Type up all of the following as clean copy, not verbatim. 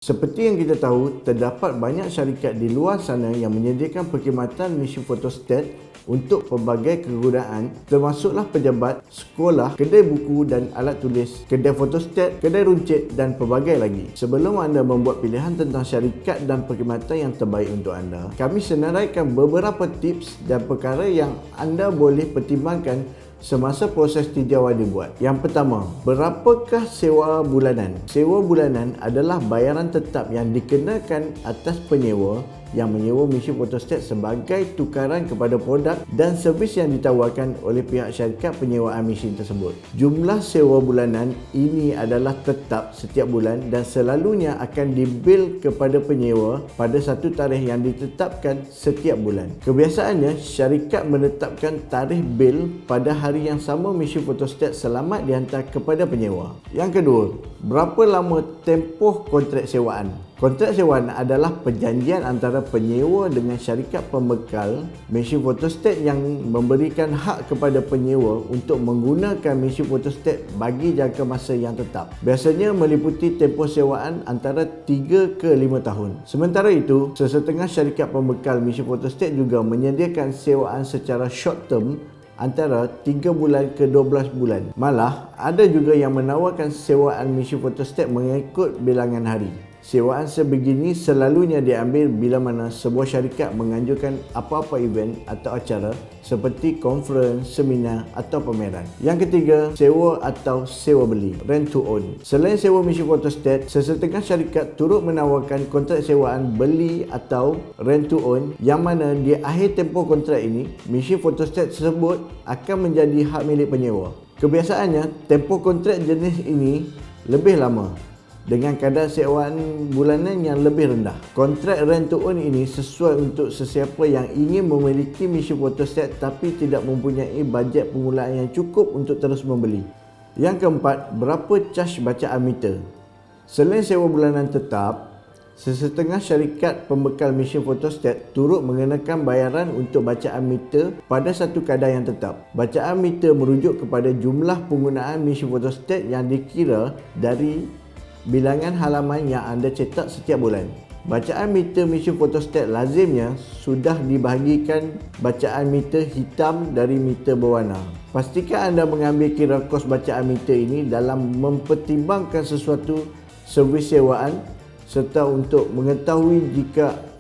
Seperti yang kita tahu, terdapat banyak syarikat di luar sana yang menyediakan perkhidmatan mesin fotostat untuk pelbagai kegunaan, termasuklah pejabat, sekolah, kedai buku dan alat tulis, kedai fotostat, kedai runcit dan pelbagai lagi. Sebelum anda membuat pilihan tentang syarikat dan perkhidmatan yang terbaik untuk anda, kami senaraikan beberapa tips dan perkara yang anda boleh pertimbangkan semasa proses tinjauan dibuat. Yang pertama, berapakah sewa bulanan? Sewa bulanan adalah bayaran tetap yang dikenakan atas penyewa yang menyewa mesin fotostat sebagai tukaran kepada produk dan servis yang ditawarkan oleh pihak syarikat penyewaan mesin tersebut. Jumlah sewa bulanan ini adalah tetap setiap bulan dan selalunya akan dibil kepada penyewa pada satu tarikh yang ditetapkan setiap bulan. Kebiasaannya, syarikat menetapkan tarikh bil pada hari yang sama mesin fotostat selamat dihantar kepada penyewa. Yang kedua, berapa lama tempoh kontrak sewaan? Kontrak sewaan adalah perjanjian antara penyewa dengan syarikat pembekal mesin fotostat yang memberikan hak kepada penyewa untuk menggunakan mesin fotostat bagi jangka masa yang tetap. Biasanya meliputi tempoh sewaan antara 3 ke 5 tahun. Sementara itu, sesetengah syarikat pembekal mesin fotostat juga menyediakan sewaan secara short term antara 3 bulan ke 12 bulan. Malah, ada juga yang menawarkan sewaan mesin fotostat mengikut bilangan hari. Sewaan sebegini selalunya diambil bila mana sebuah syarikat menganjurkan apa-apa event atau acara seperti konferens, seminar atau pameran. Yang ketiga, sewa atau sewa beli, rent to own. Selain sewa mesin fotostat, sesetengah syarikat turut menawarkan kontrak sewaan beli atau rent to own yang mana di akhir tempoh kontrak ini, mesin fotostat tersebut akan menjadi hak milik penyewa. Kebiasaannya, tempoh kontrak jenis ini lebih lama dengan kadar sewaan bulanan yang lebih rendah. Kontrak rent to own ini sesuai untuk sesiapa yang ingin memiliki mesin fotostat tapi tidak mempunyai bajet permulaan yang cukup untuk terus membeli. Yang keempat, berapa caj bacaan meter? Selain sewa bulanan tetap, sesetengah syarikat pembekal mesin fotostat turut mengenakan bayaran untuk bacaan meter pada satu kadar yang tetap. Bacaan meter merujuk kepada jumlah penggunaan mesin fotostat yang dikira dari bilangan halaman yang anda cetak setiap bulan. Bacaan meter mesin fotostat lazimnya sudah dibahagikan bacaan meter hitam dari meter berwarna. Pastikan anda mengambil kira kos bacaan meter ini dalam mempertimbangkan sesuatu servis sewaan serta untuk mengetahui jika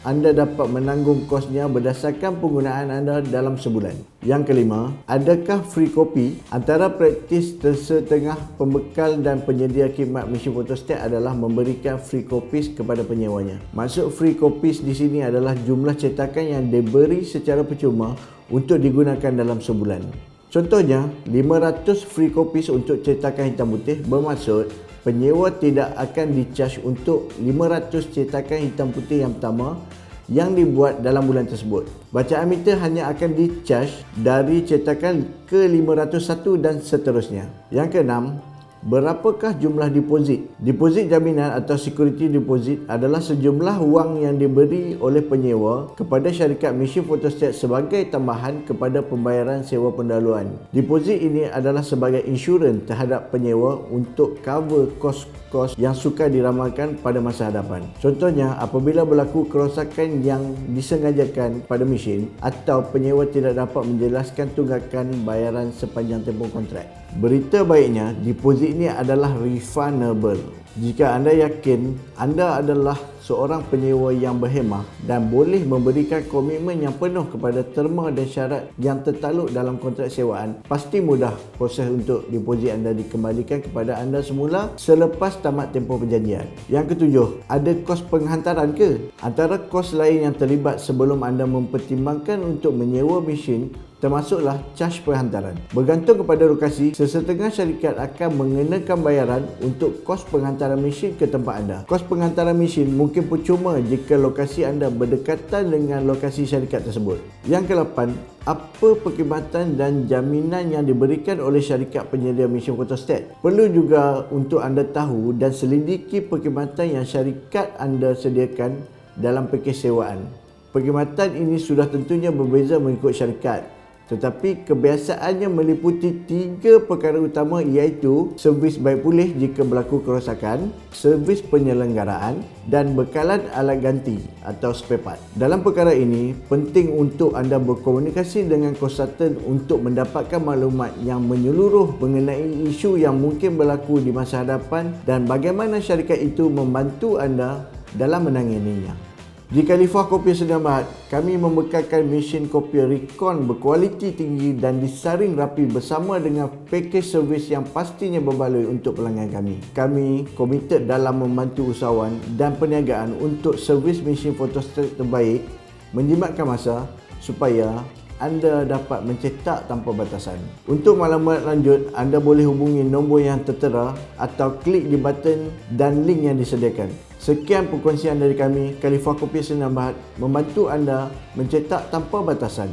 anda dapat menanggung kosnya berdasarkan penggunaan anda dalam sebulan. Yang kelima, adakah free copy? Antara praktis setengah pembekal dan penyedia khidmat mesin fotostat adalah memberikan free copies kepada penyewanya. Maksud free copies di sini adalah jumlah cetakan yang diberi secara percuma untuk digunakan dalam sebulan. Contohnya, 500 free copies untuk cetakan hitam putih bermaksud penyewa tidak akan dicaj untuk 500 cetakan hitam putih yang pertama yang dibuat dalam bulan tersebut. Bacaan meter hanya akan dicaj dari cetakan ke-501 dan seterusnya. Yang keenam, berapakah jumlah deposit? Deposit jaminan atau security deposit adalah sejumlah wang yang diberi oleh penyewa kepada syarikat mesin fotostat sebagai tambahan kepada pembayaran sewa pendahuluan. Deposit ini adalah sebagai insurans terhadap penyewa untuk cover kos-kos yang sukar diramalkan pada masa hadapan. Contohnya, apabila berlaku kerosakan yang disengajakan pada mesin atau penyewa tidak dapat menjelaskan tunggakan bayaran sepanjang tempoh kontrak. Berita baiknya, deposit ini adalah refundable. Jika anda yakin anda adalah seorang penyewa yang berhemah dan boleh memberikan komitmen yang penuh kepada terma dan syarat yang tertakluk dalam kontrak sewaan, pasti mudah proses untuk deposit anda dikembalikan kepada anda semula selepas tamat tempoh perjanjian. Yang ketujuh, ada kos penghantaran ke? Antara kos lain yang terlibat sebelum anda mempertimbangkan untuk menyewa mesin termasuklah caj penghantaran. Bergantung kepada lokasi, sesetengah syarikat akan mengenakan bayaran untuk kos penghantaran mesin ke tempat anda. Kos penghantaran mesin mungkin percuma jika lokasi anda berdekatan dengan lokasi syarikat tersebut. Yang ke-8, apa perkhidmatan dan jaminan yang diberikan oleh syarikat penyedia mesin fotostat? Perlu juga untuk anda tahu dan selidiki perkhidmatan yang syarikat anda sediakan dalam pakej sewaan. Perkhidmatan ini sudah tentunya berbeza mengikut syarikat. Tetapi kebiasaannya meliputi 3 perkara utama, iaitu servis baik pulih jika berlaku kerosakan, servis penyelenggaraan dan bekalan alat ganti atau spare part. Dalam perkara ini, penting untuk anda berkomunikasi dengan konsultan untuk mendapatkan maklumat yang menyeluruh mengenai isu yang mungkin berlaku di masa hadapan dan bagaimana syarikat itu membantu anda dalam menanganinya. Di Khalifah Kopiah Sdn Bhd, kami membekalkan mesin kopiah Recon berkualiti tinggi dan disaring rapi bersama dengan pakej servis yang pastinya berbaloi untuk pelanggan kami. Kami komited dalam membantu usahawan dan perniagaan untuk servis mesin fotostat terbaik, menjimatkan masa supaya anda dapat mencetak tanpa batasan. Untuk maklumat lanjut, anda boleh hubungi nombor yang tertera atau klik di button dan link yang disediakan. Sekian perkongsian dari kami, Khalifah Kopiah Sdn Bhd, membantu anda mencetak tanpa batasan.